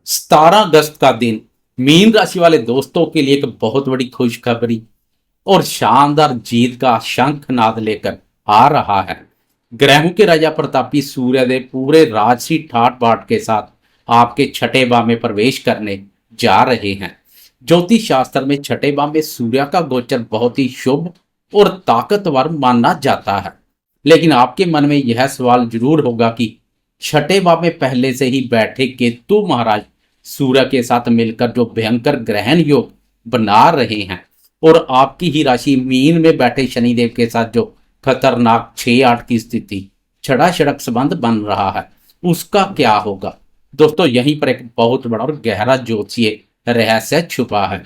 17 अगस्त का दिन मीन राशि वाले दोस्तों के लिए एक बहुत बड़ी खुशखबरी और शानदार जीत का शंखनाद लेकर आ रहा है। ग्रहों के राजा प्रतापी सूर्यदेव पूरे राजसी ठाट बाट के साथ आपके छठे भाव में प्रवेश करने जा रहे हैं। ज्योतिष शास्त्र में छठे भाव में सूर्य का गोचर बहुत ही शुभ और ताकतवर माना जाता है। लेकिन आपके मन में यह सवाल जरूर होगा कि छठे भाव में पहले से ही बैठे केतु महाराज सूर्य के साथ मिलकर जो भयंकर ग्रहण योग बना रहे हैं और आपकी ही राशि मीन में बैठे शनिदेव के साथ जो खतरनाक 6-8 की स्थिति छड़ा छड़क संबंध बन रहा है, उसका क्या होगा। दोस्तों, यहीं पर एक बहुत बड़ा और गहरा ज्योतिषीय रहस्य छुपा है।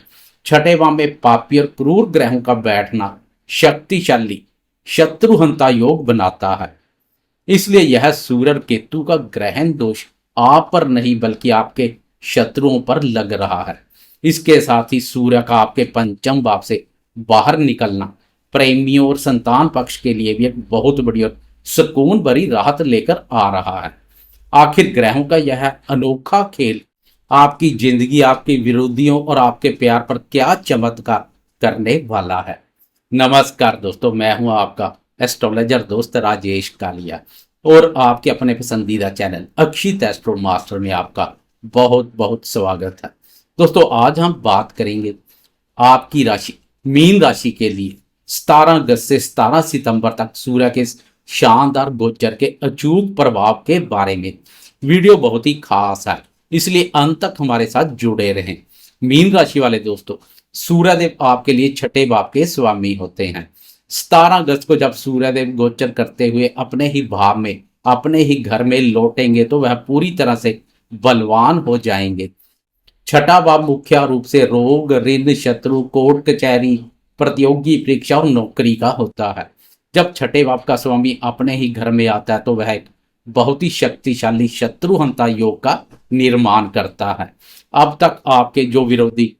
छठे भाव में पापी और क्रूर ग्रहों का बैठना शक्तिशाली शत्रुहंता योग बनाता है। इसलिए यह सूर्य और केतु का ग्रहण दोष आप पर नहीं बल्कि आपके शत्रुओं पर लग रहा है। इसके साथ ही सूर्य का आपके पंचम भाव से बाहर निकलना प्रेमियों और संतान पक्ष के लिए भी एक बहुत बड़ी और सुकून भरी राहत लेकर आ रहा है। आखिर ग्रहों का यह अनोखा खेल आपकी जिंदगी, आपके विरोधियों और आपके प्यार पर क्या चमत्कार करने वाला है। नमस्कार दोस्तों, मैं हूं आपका एस्ट्रोलॉजर दोस्त राजेश कालिया और आपके अपने पसंदीदा चैनल अक्षित एस्ट्रो मास्टर में आपका बहुत बहुत स्वागत है। दोस्तों, आज हम बात करेंगे आपकी राशि मीन राशि के लिए 17 अगस्त से 17 सितंबर तक सूर्य के शानदार गोचर के अचूक प्रभाव के बारे में। वीडियो बहुत ही खास है, इसलिए अंत तक हमारे साथ जुड़े रहें। मीन राशि वाले दोस्तों, सूर्यदेव आपके लिए छठे भाव के स्वामी होते हैं। 17 अगस्त को जब सूर्यदेव गोचर करते हुए अपने ही भाव में अपने ही घर में लौटेंगे तो वह पूरी तरह से बलवान हो जाएंगे। छठा भाव मुख्य रूप से रोग, ऋण, शत्रु, कोर्ट कचहरी, प्रतियोगी परीक्षा और नौकरी का होता है। जब छठे भाव का स्वामी अपने ही घर में आता है तो वह एक बहुत ही शक्तिशाली शत्रुहंता योग का निर्माण करता है। अब तक आपके जो विरोधी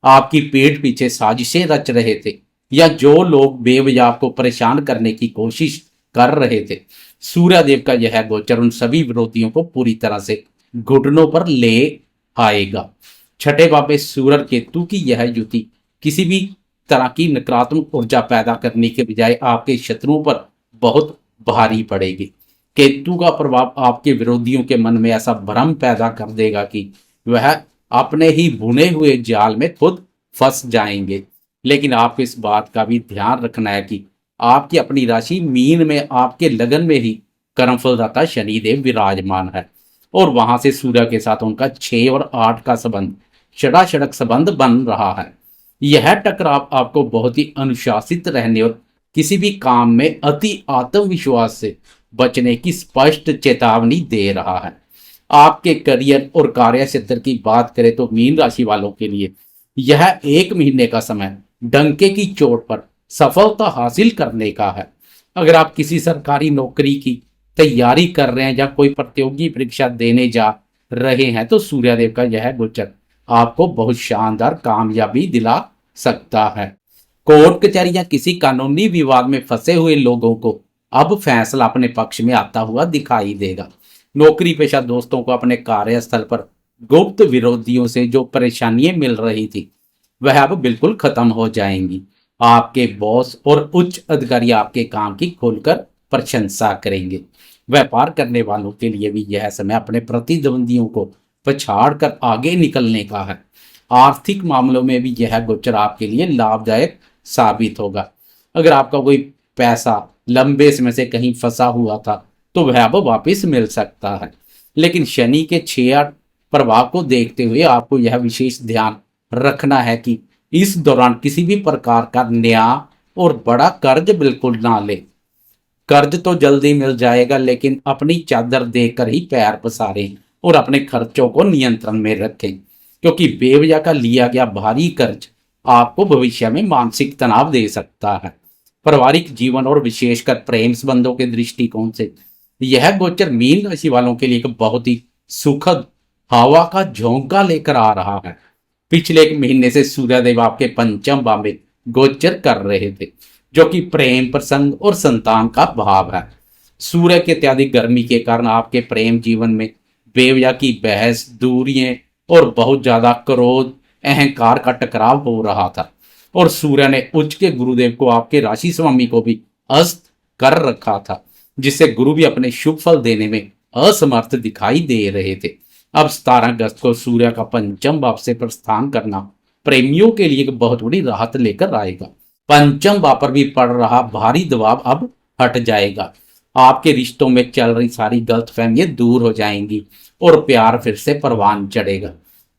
आपकी पीठ पीछे साजिशें रच रहे थे या जो लोग बेवजह आपको परेशान करने की कोशिश कर रहे थे, सूर्यदेव का यह गोचर उन सभी विरोधियों को पूरी तरह से घुटनों पर ले आएगा। छठे भाव में सूर्य केतु की यह युति किसी भी तरह की नकारात्मक ऊर्जा पैदा करने के बजाय आपके शत्रुओं पर बहुत भारी पड़ेगी। केतु का प्रभाव आपके विरोधियों के मन में ऐसा भ्रम पैदा कर देगा कि वह अपने ही बुने हुए जाल में खुद फंस जाएंगे। लेकिन आपको इस बात का भी ध्यान रखना है कि आपकी अपनी राशि मीन में आपके लगन में ही कर्मफलदाता शनिदेव विराजमान है और वहां से सूर्य के साथ उनका 6 और 8 का संबंध षडाषडक संबंध बन रहा है। यह टकराव आपको बहुत ही अनुशासित रहने और किसी भी काम में अति आत्मविश्वास से बचने की स्पष्ट चेतावनी दे रहा है। आपके करियर और कार्य क्षेत्र की बात करें तो मीन राशि वालों के लिए यह 1 महीने का समय डंके की चोट पर सफलता हासिल करने का है। अगर आप किसी सरकारी नौकरी की तैयारी कर रहे हैं या कोई प्रतियोगी परीक्षा देने जा रहे हैं तो सूर्यदेव का यह गोचर आपको बहुत शानदार कामयाबी दिला सकता है। कोर्ट कचहरी या किसी कानूनी विवाद में फंसे हुए लोगों को अब फैसला अपने पक्ष में आता हुआ दिखाई देगा। नौकरी पेशा दोस्तों को अपने कार्यस्थल पर गुप्त विरोधियों से जो परेशानियां मिल रही थी वह अब बिल्कुल खत्म हो जाएंगी। आपके बॉस और उच्च अधिकारी आपके काम की खुलकर प्रशंसा करेंगे। व्यापार करने वालों के लिए भी यह समय अपने प्रतिद्वंदियों को पछाड़ कर आगे निकलने का है। आर्थिक मामलों में भी यह गोचर आपके लिए लाभदायक साबित होगा। अगर आपका कोई पैसा लंबे समय से कहीं फंसा हुआ था तो वह अब वापस मिल सकता है। लेकिन शनि के 6-8 प्रभाव को देखते हुए आपको यह विशेष ध्यान रखना है कि इस दौरान किसी भी प्रकार का नया और बड़ा कर्ज बिल्कुल ना ले। कर्ज तो जल्दी मिल जाएगा, लेकिन अपनी चादर देकर ही पैर पसारें और अपने खर्चों को नियंत्रण में रखें, क्योंकि बेवजह का लिया गया भारी कर्ज आपको भविष्य में मानसिक तनाव दे सकता है। पारिवारिक जीवन और विशेषकर प्रेम संबंधों के दृष्टिकोण से यह गोचर मीन राशि वालों के लिए एक बहुत ही सुखद हवा का झोंका लेकर आ रहा है। पिछले 1 महीने से सूर्यदेव आपके पंचम भाव में गोचर कर रहे थे, जो कि प्रेम, प्रसंग और संतान का भाव है। सूर्य के अत्याधिक गर्मी के कारण आपके प्रेम जीवन में बेवजह की बहस, दूरियां और बहुत ज्यादा क्रोध, अहंकार का टकराव हो रहा था। और सूर्य ने उच्च के गुरुदेव को, आपके राशि स्वामी को भी अस्त कर रखा था, जिससे गुरु भी अपने शुभ फल देने में असमर्थ दिखाई दे रहे थे। अब 17 अगस्त को सूर्य का पंचम भाव से प्रस्थान करना प्रेमियों के लिए एक बहुत बड़ी राहत लेकर आएगा। पंचम भाव पर भी पड़ रहा भारी दबाव अब हट जाएगा। आपके रिश्तों में चल रही सारी गलतफहमियां दूर हो जाएंगी और प्यार फिर से परवान चढ़ेगा।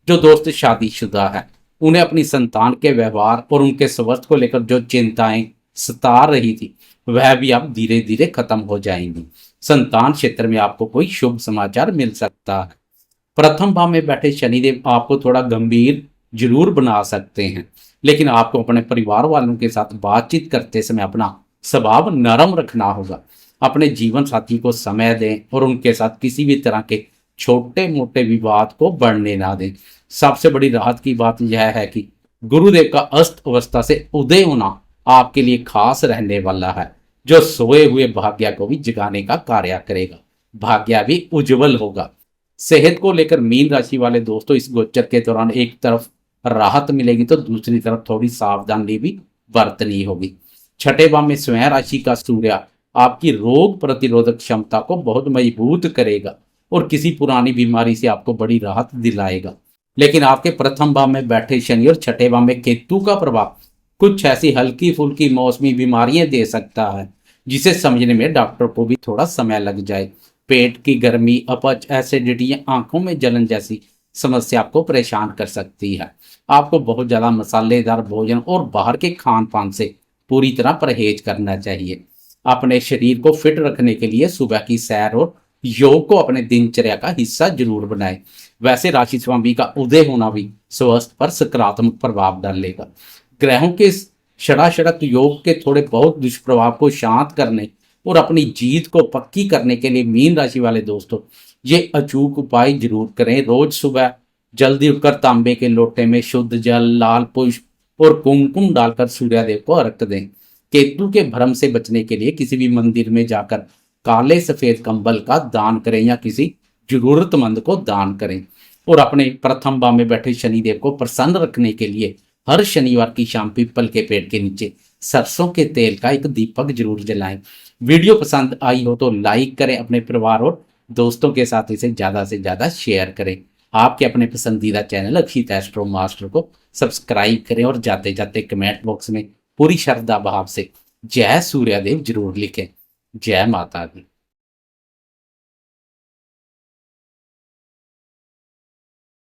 जो दोस्त शादीशुदा है, उन्हें अपनी संतान के व्यवहार और उनके स्वास्थ्य को लेकर जो चिंताएं सता रही थी, वह भी अब धीरे धीरे खत्म हो जाएंगी। संतान क्षेत्र में आपको कोई शुभ समाचार मिल सकता है। प्रथम भाव में बैठे शनिदेव आपको थोड़ा गंभीर जरूर बना सकते हैं, लेकिन आपको अपने परिवार वालों के साथ बातचीत करते समय अपना स्वभाव नरम रखना होगा। अपने जीवन साथी को समय दें और उनके साथ किसी भी तरह के छोटे मोटे विवाद को बढ़ने ना दें। सबसे बड़ी राहत की बात यह है कि गुरुदेव का अस्त अवस्था से उदय होना आपके लिए खास रहने वाला है, जो सोए हुए भाग्य को भी जगाने का कार्य करेगा। भाग्य भी उज्जवल होगा। सेहत को लेकर मीन राशि वाले दोस्तों, इस गोचर के दौरान एक तरफ राहत मिलेगी तो दूसरी तरफ थोड़ी सावधानी भी बरतनी होगी। छठे भाव में स्वयं राशि का सूर्य आपकी रोग प्रतिरोधक क्षमता को बहुत मजबूत करेगा और किसी पुरानी बीमारी से आपको बड़ी राहत दिलाएगा। लेकिन आपके प्रथम भाव में बैठे शनि और छठे भाव में केतु का प्रभाव कुछ ऐसी हल्की फुल्की मौसमी बीमारियां दे सकता है, जिसे समझने में डॉक्टर को भी थोड़ा समय लग जाए। पेट की गर्मी, अपच, एसिडिटी या आंखों में जलन जैसी समस्या आपको परेशान कर सकती है। आपको बहुत ज्यादा मसालेदार भोजन और बाहर के खान पान से पूरी तरह परहेज करना चाहिए। अपने शरीर को फिट रखने के लिए सुबह की सैर और योग को अपने दिनचर्या का हिस्सा जरूर बनाएं। वैसे राशि स्वामी का उदय होना भी स्वास्थ्य पर सकारात्मक प्रभाव डालेगा। ग्रहों के षडाषडक योग के थोड़े बहुत दुष्प्रभाव को शांत करने और अपनी जीत को पक्की करने के लिए मीन राशि वाले दोस्तों, ये अचूक उपाय जरूर करें। रोज सुबह जल्दी उठकर तांबे के लोटे में शुद्ध जल, लाल पुष्प और कुमकुम डालकर सूर्यदेव को अर्घ्य दें। केतु के भ्रम से बचने के लिए किसी भी मंदिर में जाकर काले सफेद कंबल का दान करें या किसी जरूरतमंद को दान करें। और अपने प्रथम भाव में बैठे शनिदेव को प्रसन्न रखने के लिए हर शनिवार की शाम पीपल के पेड़ के नीचे सरसों के तेल का एक दीपक जरूर जलाएं। वीडियो पसंद आई हो तो लाइक करें, अपने परिवार और दोस्तों के साथ इसे ज़्यादा से ज़्यादा शेयर करें। आपके अपने पसंदीदा चैनल अक्षित एस्ट्रो मास्टर को सब्सक्राइब करें और जाते जाते कमेंट बॉक्स में पूरी श्रद्धा भाव से जय सूर्यदेव जरूर लिखें। जय माता दी।